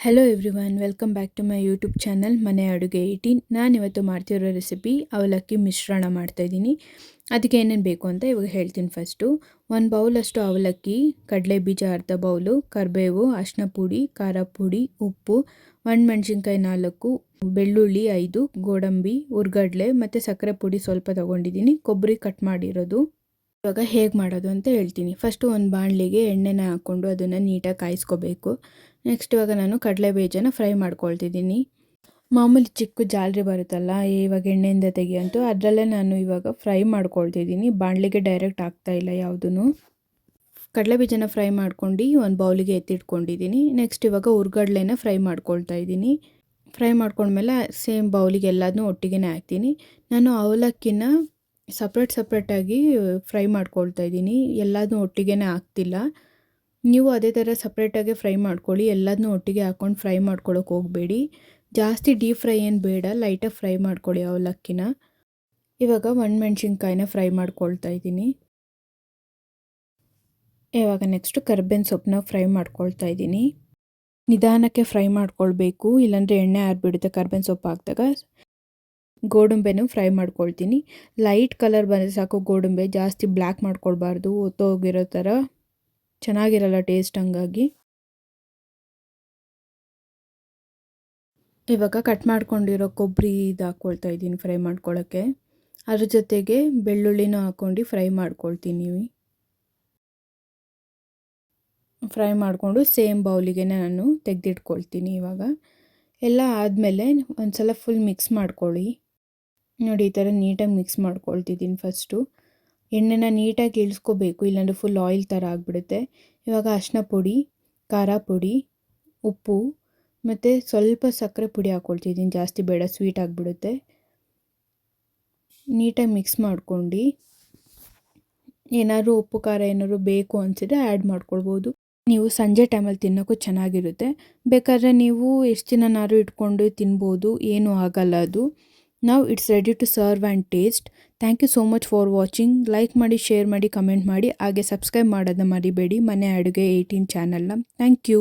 Hello everyone, welcome back to my YouTube channel ಮನೆ ಅಡುಗೆ 18. ನಾನಿವತ್ತು ಮಾಡ್ತಿರೋ ರೆಸಿಪಿ ಅವಲಕ್ಕಿ ಮಿಶ್ರಣ ಮಾಡ್ತಾಯಿದ್ದೀನಿ. ಅದಕ್ಕೆ ಏನೇನು ಬೇಕು ಅಂತ ಇವಾಗ ಹೇಳ್ತೀನಿ. ಫಸ್ಟು 1 ಬೌಲಷ್ಟು ಅವಲಕ್ಕಿ, ಕಡಲೆ ಬೀಜ ಅರ್ಧ ಬೌಲು, ಕರಿಬೇವು, ಅರಿಶಿನ ಪುಡಿ, ಖಾರ ಪುಡಿ, ಉಪ್ಪು, ಒಣಮೆಣ್ಸಿನ್ಕಾಯಿ 4, ಬೆಳ್ಳುಳ್ಳಿ 5, ಗೋಡಂಬಿ, ಹುರ್ಗಡ್ಲೆ ಮತ್ತು ಸಕ್ಕರೆ ಪುಡಿ ಸ್ವಲ್ಪ ತೊಗೊಂಡಿದ್ದೀನಿ, ಕೊಬ್ಬರಿ ಕಟ್ ಮಾಡಿರೋದು. ಇವಾಗ ಹೇಗೆ ಮಾಡೋದು ಅಂತ ಹೇಳ್ತೀನಿ. ಫಸ್ಟು ಒಂದು ಬಾಣಲಿಗೆ ಎಣ್ಣೆನ ಹಾಕ್ಕೊಂಡು ಅದನ್ನು ನೀಟಾಗಿ ಕಾಯಿಸ್ಕೋಬೇಕು. ನೆಕ್ಸ್ಟ್ ಇವಾಗ ನಾನು ಕಡಲೆ ಬೀಜನ ಫ್ರೈ ಮಾಡ್ಕೊಳ್ತಿದ್ದೀನಿ. ಮಾಮೂಲಿ ಚಿಕ್ಕ ಜಾಲರಿ ಬರುತ್ತಲ್ಲ ಇವಾಗ ಎಣ್ಣೆಯಿಂದ ತೆಗಿಯೋಂತು, ಅದರಲ್ಲೇ ನಾನು ಇವಾಗ ಫ್ರೈ ಮಾಡ್ಕೊಳ್ತಿದ್ದೀನಿ. ಬಾಣಲಿಗೆ ಡೈರೆಕ್ಟ್ ಹಾಕ್ತಾಯಿಲ್ಲ ಯಾವುದೂ. ಕಡಲೆ ಬೀಜನ ಫ್ರೈ ಮಾಡ್ಕೊಂಡು ಒಂದು ಬೌಲಿಗೆ ಎತ್ತಿಟ್ಕೊಂಡಿದ್ದೀನಿ. ನೆಕ್ಸ್ಟ್ ಇವಾಗ ಹುರ್ಗಡ್ಲೆನ ಫ್ರೈ ಮಾಡ್ಕೊಳ್ತಾ ಇದ್ದೀನಿ. ಫ್ರೈ ಮಾಡ್ಕೊಂಡ್ಮೇಲೆ ಸೇಮ್ ಬೌಲಿಗೆ ಎಲ್ಲದನ್ನೂ ಒಟ್ಟಿಗೆ ಹಾಕ್ತೀನಿ. ನಾನು ಅವಲಕ್ಕಿನ ಸಪ್ರೇಟಾಗಿ ಫ್ರೈ ಮಾಡ್ಕೊಳ್ತಾ ಇದ್ದೀನಿ, ಎಲ್ಲದನ್ನೂ ಒಟ್ಟಿಗೆ ಹಾಕ್ತಿಲ್ಲ. ನೀವು ಅದೇ ಥರ ಸಪ್ರೇಟಾಗಿ ಫ್ರೈ ಮಾಡ್ಕೊಳ್ಳಿ, ಎಲ್ಲದನ್ನೂ ಒಟ್ಟಿಗೆ ಹಾಕ್ಕೊಂಡು ಫ್ರೈ ಮಾಡ್ಕೊಳ್ಳೋಕೆ ಹೋಗಬೇಡಿ. ಜಾಸ್ತಿ ಡೀಪ್ ಫ್ರೈ ಏನು ಬೇಡ, ಲೈಟಾಗಿ ಫ್ರೈ ಮಾಡ್ಕೊಳ್ಳಿ ಅವಲಕ್ಕಿನ. ಇವಾಗ ಒಣಮೆಣ್ಸಿನ್ಕಾಯಿನ ಫ್ರೈ ಮಾಡ್ಕೊಳ್ತಾ ಇದ್ದೀನಿ. ಇವಾಗ ನೆಕ್ಸ್ಟು ಕರ್ಬೇವಿನ ಸೊಪ್ಪನ್ನ ಫ್ರೈ ಮಾಡ್ಕೊಳ್ತಾ ಇದ್ದೀನಿ. ನಿಧಾನಕ್ಕೆ ಫ್ರೈ ಮಾಡ್ಕೊಳ್ಬೇಕು, ಇಲ್ಲಾಂದರೆ ಎಣ್ಣೆ ಆರಿಬಿಡುತ್ತೆ. ಕರ್ಬೇವಿನ ಸೊಪ್ಪು ಹಾಕಿದಾಗ ಗೋಡಂಬಿನೂ ಫ್ರೈ ಮಾಡ್ಕೊಳ್ತೀನಿ. ಲೈಟ್ ಕಲರ್ ಬಂದರೆ ಸಾಕು ಗೋಡಂಬಿ, ಜಾಸ್ತಿ ಬ್ಲ್ಯಾಕ್ ಮಾಡ್ಕೊಳ್ಬಾರ್ದು, ಒತ್ತೋಗಿರೋ ಥರ ಚೆನ್ನಾಗಿರಲ್ಲ ಟೇಸ್ಟ್. ಹಂಗಾಗಿ ಇವಾಗ ಕಟ್ ಮಾಡ್ಕೊಂಡಿರೋ ಕೊಬ್ಬರಿ ಇದು ಹಾಕ್ಕೊಳ್ತಾ ಇದ್ದೀನಿ ಫ್ರೈ ಮಾಡ್ಕೊಳ್ಳೋಕ್ಕೆ. ಅದ್ರ ಜೊತೆಗೆ ಬೆಳ್ಳುಳ್ಳಿನೂ ಹಾಕ್ಕೊಂಡು ಫ್ರೈ ಮಾಡ್ಕೊಳ್ತೀನಿ. ಫ್ರೈ ಮಾಡಿಕೊಂಡು ಸೇಮ್ ಬೌಲಿಗೆ ನಾನು ತೆಗೆದಿಟ್ಕೊಳ್ತೀನಿ. ಇವಾಗ ಎಲ್ಲ ಆದಮೇಲೆ ಒಂದು ಸಲ ಫುಲ್ ಮಿಕ್ಸ್ ಮಾಡ್ಕೊಳ್ಳಿ. ನೋಡಿ, ಈ ಥರ ನೀಟಾಗಿ ಮಿಕ್ಸ್ ಮಾಡ್ಕೊಳ್ತಿದ್ದೀನಿ. ಫಸ್ಟು ಎಣ್ಣೆನ ನೀಟಾಗಿ ಇಳಿಸ್ಕೋಬೇಕು, ಇಲ್ಲಾಂದರೆ ಫುಲ್ ಆಯಿಲ್ ಥರ ಆಗಿಬಿಡುತ್ತೆ. ಇವಾಗ ಅರಿಶಿನ ಪುಡಿ, ಖಾರ ಪುಡಿ, ಉಪ್ಪು ಮತ್ತು ಸ್ವಲ್ಪ ಸಕ್ಕರೆ ಪುಡಿ ಹಾಕ್ಕೊಳ್ತಿದ್ದೀನಿ, ಜಾಸ್ತಿ ಬೇಡ, ಸ್ವೀಟ್ ಆಗಿಬಿಡುತ್ತೆ. ನೀಟಾಗಿ ಮಿಕ್ಸ್ ಮಾಡ್ಕೊಂಡು ಏನಾದರೂ ಉಪ್ಪು ಖಾರ ಏನಾದ್ರು ಬೇಕು ಅನಿಸಿದ್ರೆ ಆ್ಯಡ್ ಮಾಡ್ಕೊಳ್ಬೋದು. ನೀವು ಸಂಜೆ ಟೈಮಲ್ಲಿ ತಿನ್ನೋಕ್ಕೂ ಚೆನ್ನಾಗಿರುತ್ತೆ. ಬೇಕಾದರೆ ನೀವು ಎಷ್ಟು ದಿನನಾದ್ರು ಇಟ್ಕೊಂಡು ತಿನ್ಬೋದು, ಏನೂ ಆಗಲ್ಲ ಅದು. Now it's ready to serve and taste. Thank you so much for watching. Like ಮಾಡಿ, ಶೇರ್ ಮಾಡಿ, ಕಮೆಂಟ್ ಮಾಡಿ, ಹಾಗೆ ಸಬ್ಸ್ಕ್ರೈಬ್ ಮಾಡೋದನ್ನ ಮರಿಬೇಡಿ ಮನೆ ಅಡುಗೆ 18 ಚಾನಲ್ನ. Thank you.